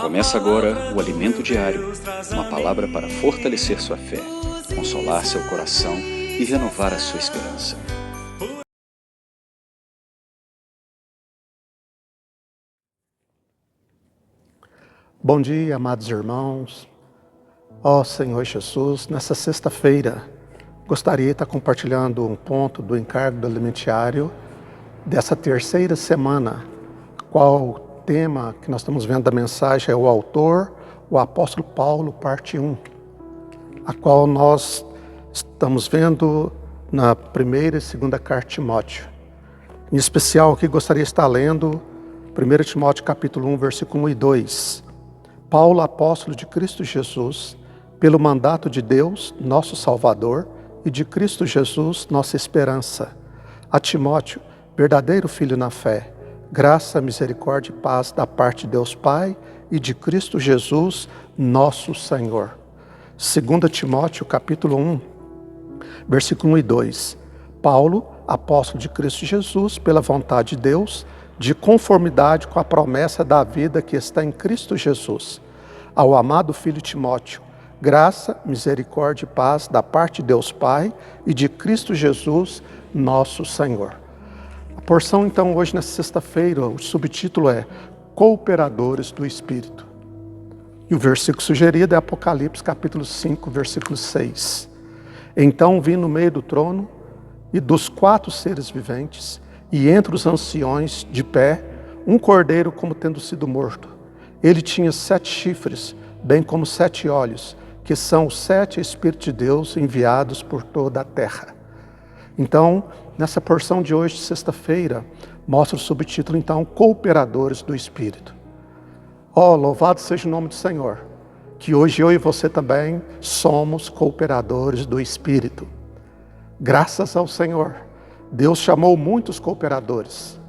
Começa agora o Alimento Diário, uma palavra para fortalecer sua fé, consolar seu coração e renovar a sua esperança. Bom dia, amados irmãos. Ó Senhor Jesus, nessa sexta-feira, gostaria de estar compartilhando um ponto do encargo do alimentiário dessa terceira semana, qual tema que nós estamos vendo da mensagem é o autor, o apóstolo Paulo, parte 1, a qual nós estamos vendo na primeira e segunda carta de Timóteo. Em especial, aqui gostaria de estar lendo 1 Timóteo capítulo 1, versículo 1 e 2. Paulo, apóstolo de Cristo Jesus, pelo mandato de Deus, nosso Salvador, e de Cristo Jesus, nossa esperança. A Timóteo, verdadeiro filho na fé, graça, misericórdia e paz da parte de Deus Pai e de Cristo Jesus, nosso Senhor. 2 Timóteo, capítulo 1, versículo 1 e 2. Paulo, apóstolo de Cristo Jesus, pela vontade de Deus, de conformidade com a promessa da vida que está em Cristo Jesus. Ao amado filho Timóteo, graça, misericórdia e paz da parte de Deus Pai e de Cristo Jesus, nosso Senhor. A porção então hoje nessa sexta-feira, o subtítulo é Cooperadores do Espírito. E o versículo sugerido é Apocalipse capítulo 5, versículo 6. Então vi no meio do trono e dos 4 seres viventes, e entre os anciões, de pé, um cordeiro como tendo sido morto. Ele tinha 7 chifres, bem como 7 olhos, que são os 7 Espíritos de Deus enviados por toda a terra. Então, nessa porção de hoje, sexta-feira, mostra o subtítulo, então, Cooperadores do Espírito. Louvado seja o nome do Senhor, que hoje eu e você também somos cooperadores do Espírito. Graças ao Senhor. Deus chamou muitos cooperadores,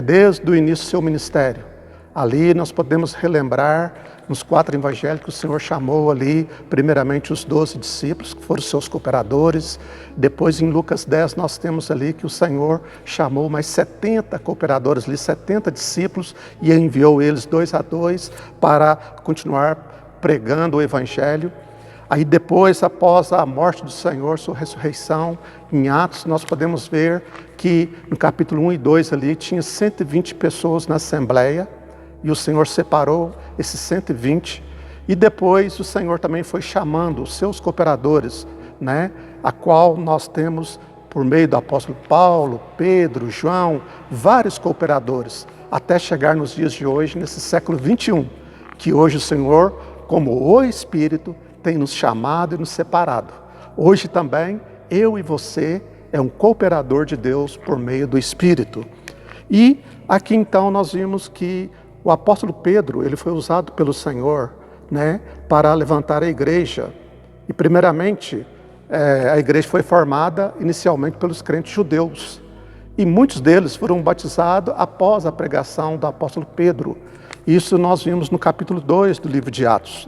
desde o início do seu ministério. Ali nós podemos relembrar nos 4 evangelhos que o Senhor chamou ali, primeiramente os 12 discípulos, que foram seus cooperadores. Depois em Lucas 10 nós temos ali que o Senhor chamou mais 70 cooperadores ali, 70 discípulos, e enviou eles 2 a 2 para continuar pregando o evangelho. Aí depois, após a morte do Senhor, sua ressurreição, em Atos, nós podemos ver que no capítulo 1 e 2 ali, tinha 120 pessoas na Assembleia, e o Senhor separou esses 120, e depois o Senhor também foi chamando os seus cooperadores, a qual nós temos, por meio do apóstolo Paulo, Pedro, João, vários cooperadores, até chegar nos dias de hoje, nesse século 21, que hoje o Senhor, como o Espírito, tem nos chamado e nos separado. Hoje também, eu e você é um cooperador de Deus por meio do Espírito. E aqui então nós vimos que o apóstolo Pedro, ele foi usado pelo Senhor, para levantar a igreja. E primeiramente, a igreja foi formada inicialmente pelos crentes judeus. E muitos deles foram batizados após a pregação do apóstolo Pedro. Isso nós vimos no capítulo 2 do livro de Atos,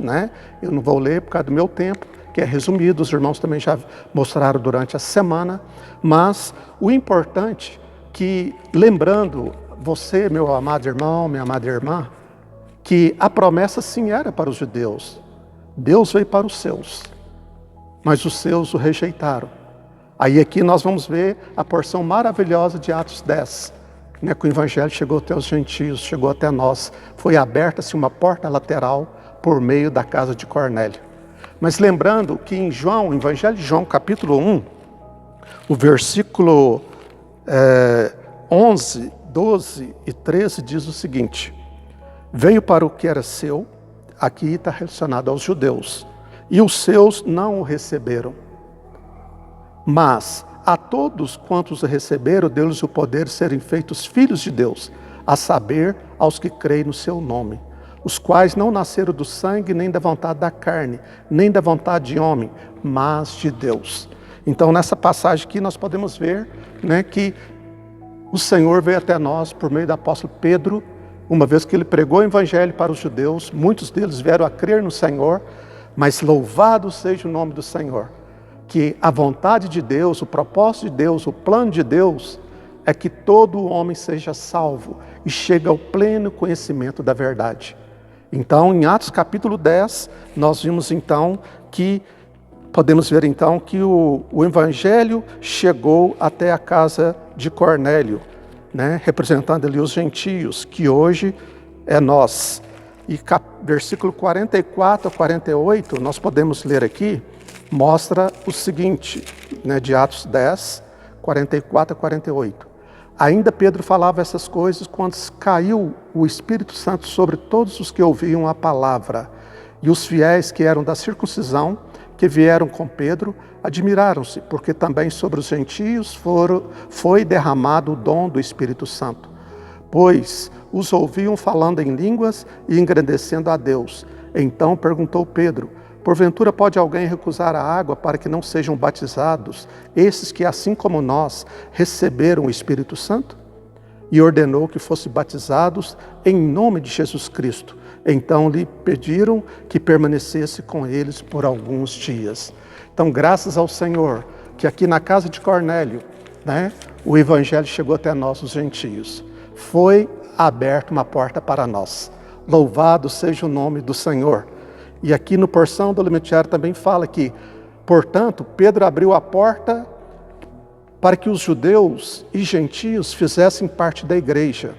Eu não vou ler por causa do meu tempo, que é resumido, os irmãos também já mostraram durante a semana, mas o importante que, lembrando você, meu amado irmão, minha amada irmã, que a promessa sim era para os judeus. Deus veio para os seus, mas os seus o rejeitaram. Aí aqui nós vamos ver a porção maravilhosa de Atos 10, que o Evangelho chegou até os gentios, chegou até nós. Foi aberta-se uma porta lateral por meio da casa de Cornélio. Mas lembrando que em João, Evangelho de João, capítulo 1, o versículo 11, 12 e 13 diz o seguinte: veio para o que era seu, aqui está relacionado aos judeus, e os seus não o receberam. Mas a todos quantos o receberam, deu-lhes o poder de serem feitos filhos de Deus, a saber, aos que creem no seu nome, os quais não nasceram do sangue, nem da vontade da carne, nem da vontade de homem, mas de Deus. Então, nessa passagem aqui, nós podemos ver que o Senhor veio até nós por meio do apóstolo Pedro, uma vez que ele pregou o evangelho para os judeus, muitos deles vieram a crer no Senhor, mas louvado seja o nome do Senhor, que a vontade de Deus, o propósito de Deus, o plano de Deus, é que todo homem seja salvo e chegue ao pleno conhecimento da verdade. Então, em Atos capítulo 10, nós vimos então que, podemos ver então que o evangelho chegou até a casa de Cornélio, né, representando ali os gentios, que hoje é nós. E versículo 44 a 48, nós podemos ler aqui, mostra o seguinte, né, de Atos 10, 44 a 48. Ainda Pedro falava essas coisas quando caiu o Espírito Santo sobre todos os que ouviam a palavra. E os fiéis que eram da circuncisão, que vieram com Pedro, admiraram-se, porque também sobre os gentios foi derramado o dom do Espírito Santo. Pois os ouviam falando em línguas e engrandecendo a Deus. Então perguntou Pedro: porventura pode alguém recusar a água para que não sejam batizados, esses que, assim como nós, receberam o Espírito Santo? E ordenou que fossem batizados em nome de Jesus Cristo. Então lhe pediram que permanecesse com eles por alguns dias. Então, graças ao Senhor, que aqui na casa de Cornélio, né, o Evangelho chegou até nós, os gentios. Foi aberta uma porta para nós. Louvado seja o nome do Senhor. E aqui no porção do Elementiário também fala que, portanto, Pedro abriu a porta para que os judeus e gentios fizessem parte da igreja.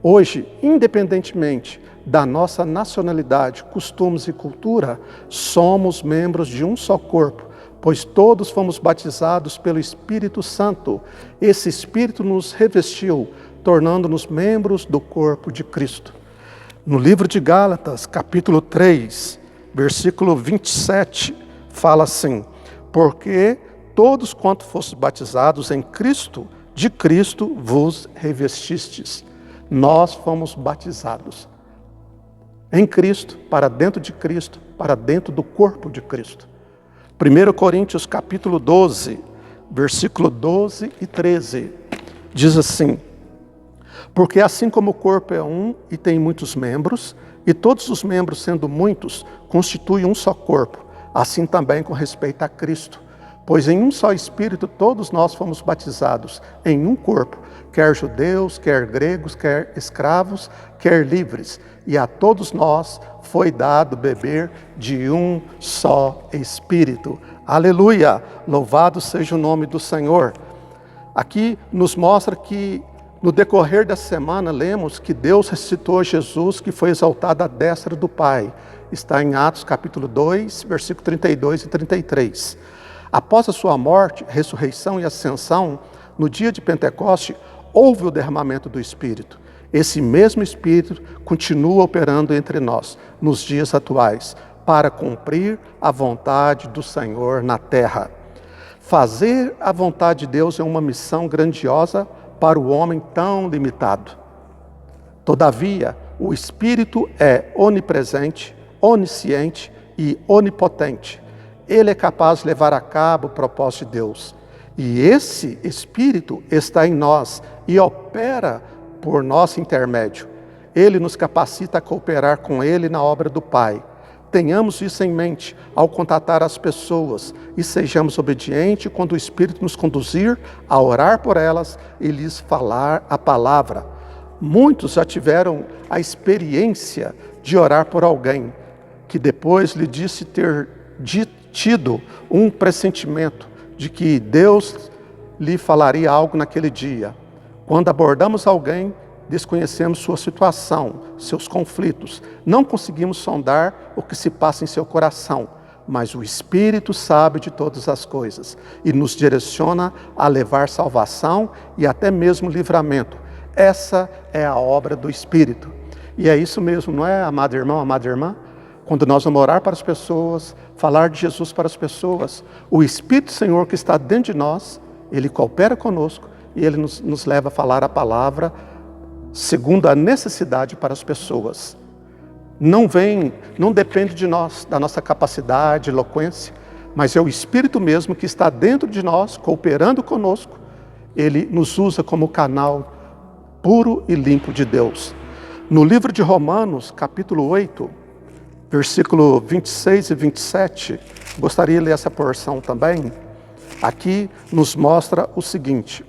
Hoje, independentemente da nossa nacionalidade, costumes e cultura, somos membros de um só corpo, pois todos fomos batizados pelo Espírito Santo. Esse Espírito nos revestiu, tornando-nos membros do corpo de Cristo. No livro de Gálatas, capítulo 3, versículo 27, fala assim: porque todos quanto fostes batizados em Cristo, de Cristo vos revestistes. Nós fomos batizados em Cristo, para dentro de Cristo, para dentro do corpo de Cristo. 1 Coríntios capítulo 12, versículo 12 e 13, diz assim: porque assim como o corpo é um e tem muitos membros, e todos os membros, sendo muitos, constituem um só corpo, assim também com respeito a Cristo. Pois em um só Espírito todos nós fomos batizados, em um corpo, quer judeus, quer gregos, quer escravos, quer livres, e a todos nós foi dado beber de um só Espírito. Aleluia! Louvado seja o nome do Senhor. Aqui nos mostra que no decorrer da semana, lemos que Deus ressuscitou Jesus, que foi exaltado à destra do Pai. Está em Atos capítulo 2, versículo 32 e 33. Após a sua morte, ressurreição e ascensão, no dia de Pentecoste, houve o derramamento do Espírito. Esse mesmo Espírito continua operando entre nós, nos dias atuais, para cumprir a vontade do Senhor na terra. Fazer a vontade de Deus é uma missão grandiosa para o homem tão limitado. Todavia, o Espírito é onipresente, onisciente e onipotente. Ele é capaz de levar a cabo o propósito de Deus. E esse Espírito está em nós e opera por nosso intermédio. Ele nos capacita a cooperar com Ele na obra do Pai. Tenhamos isso em mente ao contatar as pessoas e sejamos obedientes quando o Espírito nos conduzir a orar por elas e lhes falar a palavra. Muitos já tiveram a experiência de orar por alguém que depois lhe disse ter tido um pressentimento de que Deus lhe falaria algo naquele dia. Quando abordamos alguém, desconhecemos sua situação, seus conflitos. Não conseguimos sondar o que se passa em seu coração, mas o Espírito sabe de todas as coisas e nos direciona a levar salvação e até mesmo livramento. Essa é a obra do Espírito. E é isso mesmo, não é, amado irmão, amada irmã? Quando nós vamos orar para as pessoas, falar de Jesus para as pessoas, o Espírito Senhor que está dentro de nós, Ele coopera conosco e Ele nos leva a falar a palavra segundo a necessidade para as pessoas. Não depende de nós, da nossa capacidade, eloquência, mas é o Espírito mesmo que está dentro de nós, cooperando conosco. Ele nos usa como canal puro e limpo de Deus. No livro de Romanos, capítulo 8, versículo 26 e 27, gostaria de ler essa porção também. Aqui nos mostra o seguinte: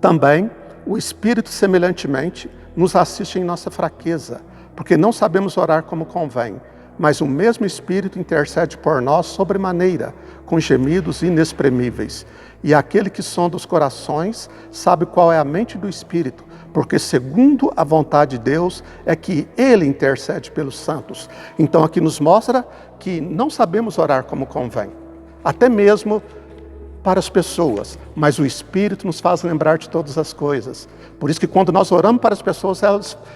também o Espírito semelhantemente nos assiste em nossa fraqueza, porque não sabemos orar como convém. Mas o mesmo Espírito intercede por nós sobremaneira, com gemidos inexprimíveis. E aquele que sonda os corações sabe qual é a mente do Espírito, porque segundo a vontade de Deus é que Ele intercede pelos santos. Então aqui nos mostra que não sabemos orar como convém, até mesmo para as pessoas, mas o Espírito nos faz lembrar de todas as coisas. Por isso que quando nós oramos para as pessoas,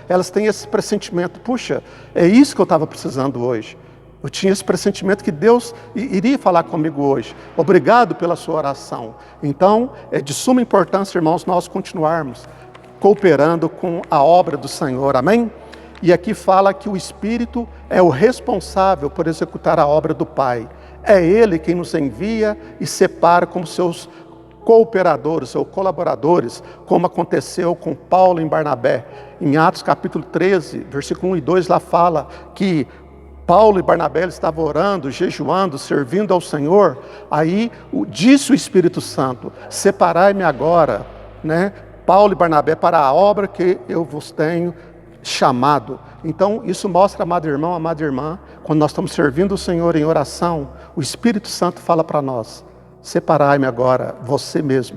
elas têm esse pressentimento: puxa, é isso que eu estava precisando hoje. Eu tinha esse pressentimento que Deus iria falar comigo hoje. Obrigado pela sua oração. Então, é de suma importância, irmãos, nós continuarmos cooperando com a obra do Senhor. Amém? E aqui fala que o Espírito é o responsável por executar a obra do Pai. É Ele quem nos envia e separa como seus cooperadores ou colaboradores, como aconteceu com Paulo e Barnabé. Em Atos capítulo 13, versículo 1 e 2, lá fala que Paulo e Barnabé estavam orando, jejuando, servindo ao Senhor. Aí disse o Espírito Santo: separai-me agora, Paulo e Barnabé, para a obra que eu vos tenho chamado. Então isso mostra, amado irmão, amada irmã, quando nós estamos servindo o Senhor em oração, o Espírito Santo fala para nós: separai-me agora, você mesmo.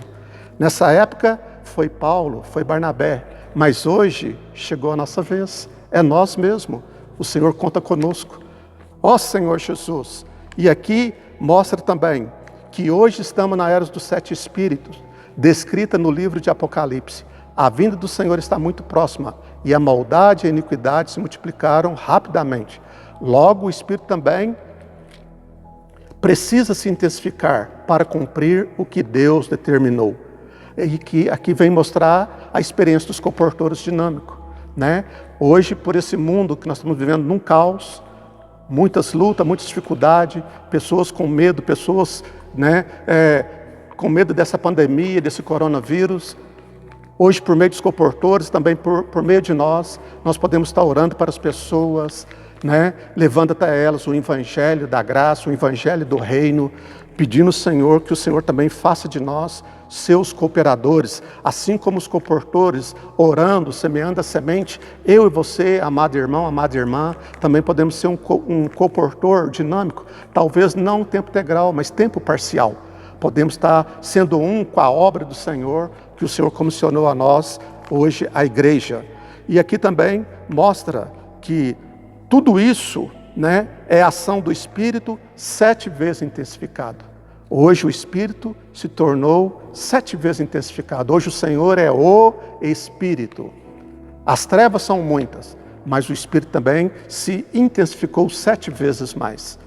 Nessa época foi Paulo, foi Barnabé, mas hoje chegou a nossa vez, é nós mesmos. O Senhor conta conosco. Ó Senhor Jesus. E aqui mostra também que hoje estamos na era dos 7 Espíritos, descrita no livro de Apocalipse. A vinda do Senhor está muito próxima e a maldade e a iniquidade se multiplicaram rapidamente. Logo, o Espírito também precisa se intensificar para cumprir o que Deus determinou. E que aqui vem mostrar a experiência dos comportores dinâmicos. Hoje, por esse mundo que nós estamos vivendo num caos, muitas lutas, muitas dificuldades, pessoas com medo, pessoas com medo dessa pandemia, desse coronavírus. Hoje, por meio dos comportores, também por meio de nós podemos estar orando para as pessoas, levando até elas o Evangelho da graça, o Evangelho do reino, pedindo ao Senhor que o Senhor também faça de nós seus cooperadores, assim como os comportores, orando, semeando a semente. Eu e você, amado irmão, amada irmã, também podemos ser um comportor dinâmico, talvez não tempo integral, mas tempo parcial. Podemos estar sendo um com a obra do Senhor, que o Senhor comissionou a nós, hoje, a igreja. E aqui também mostra que tudo isso, é a ação do Espírito 7 vezes intensificado. Hoje o Espírito se tornou 7 vezes intensificado. Hoje o Senhor é o Espírito. As trevas são muitas, mas o Espírito também se intensificou 7 vezes mais.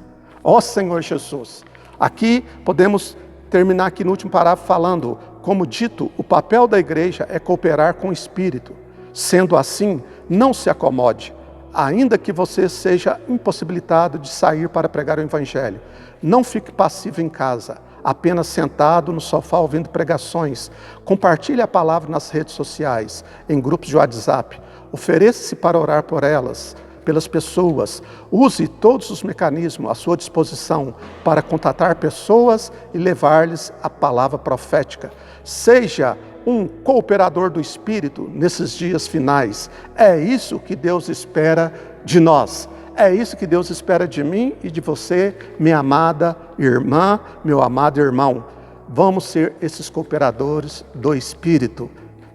Ó Senhor Jesus. Aqui podemos terminar aqui no último parágrafo falando: como dito, o papel da igreja é cooperar com o Espírito. Sendo assim, não se acomode, ainda que você seja impossibilitado de sair para pregar o Evangelho. Não fique passivo em casa, apenas sentado no sofá ouvindo pregações. Compartilhe a palavra nas redes sociais, em grupos de WhatsApp. Ofereça-se para orar por elas, pelas pessoas. Use todos os mecanismos à sua disposição para contatar pessoas e levar-lhes a palavra profética. Seja um cooperador do Espírito nesses dias finais. É isso que Deus espera de nós. É isso que Deus espera de mim e de você, minha amada irmã, meu amado irmão. Vamos ser esses cooperadores do Espírito.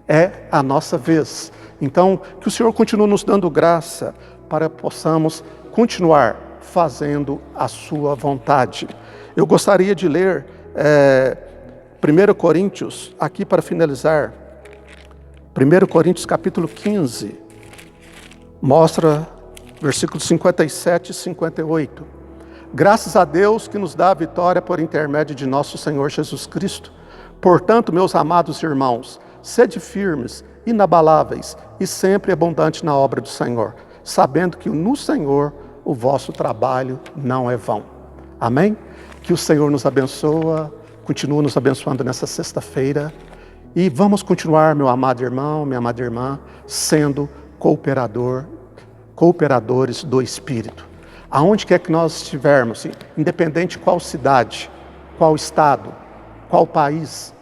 É a nossa vez. Então, que o Senhor continue nos dando graça para que possamos continuar fazendo a sua vontade. Eu gostaria de ler 1 Coríntios, aqui para finalizar. 1 Coríntios capítulo 15, mostra versículos 57 e 58. Graças a Deus que nos dá a vitória por intermédio de nosso Senhor Jesus Cristo. Portanto, meus amados irmãos, sede firmes, inabaláveis e sempre abundantes na obra do Senhor, sabendo que no Senhor o vosso trabalho não é vão. Amém? Que o Senhor nos abençoe, continua nos abençoando nessa sexta-feira. E vamos continuar, meu amado irmão, minha amada irmã, sendo cooperadores do Espírito. Aonde quer que nós estivermos, independente de qual cidade, qual estado, qual país,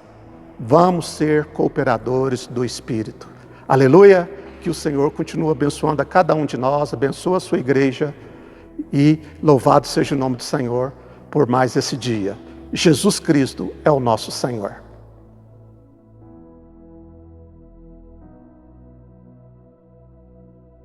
vamos ser cooperadores do Espírito. Aleluia! que o Senhor continue abençoando a cada um de nós, abençoa a sua igreja e louvado seja o nome do Senhor por mais esse dia. Jesus Cristo é o nosso Senhor.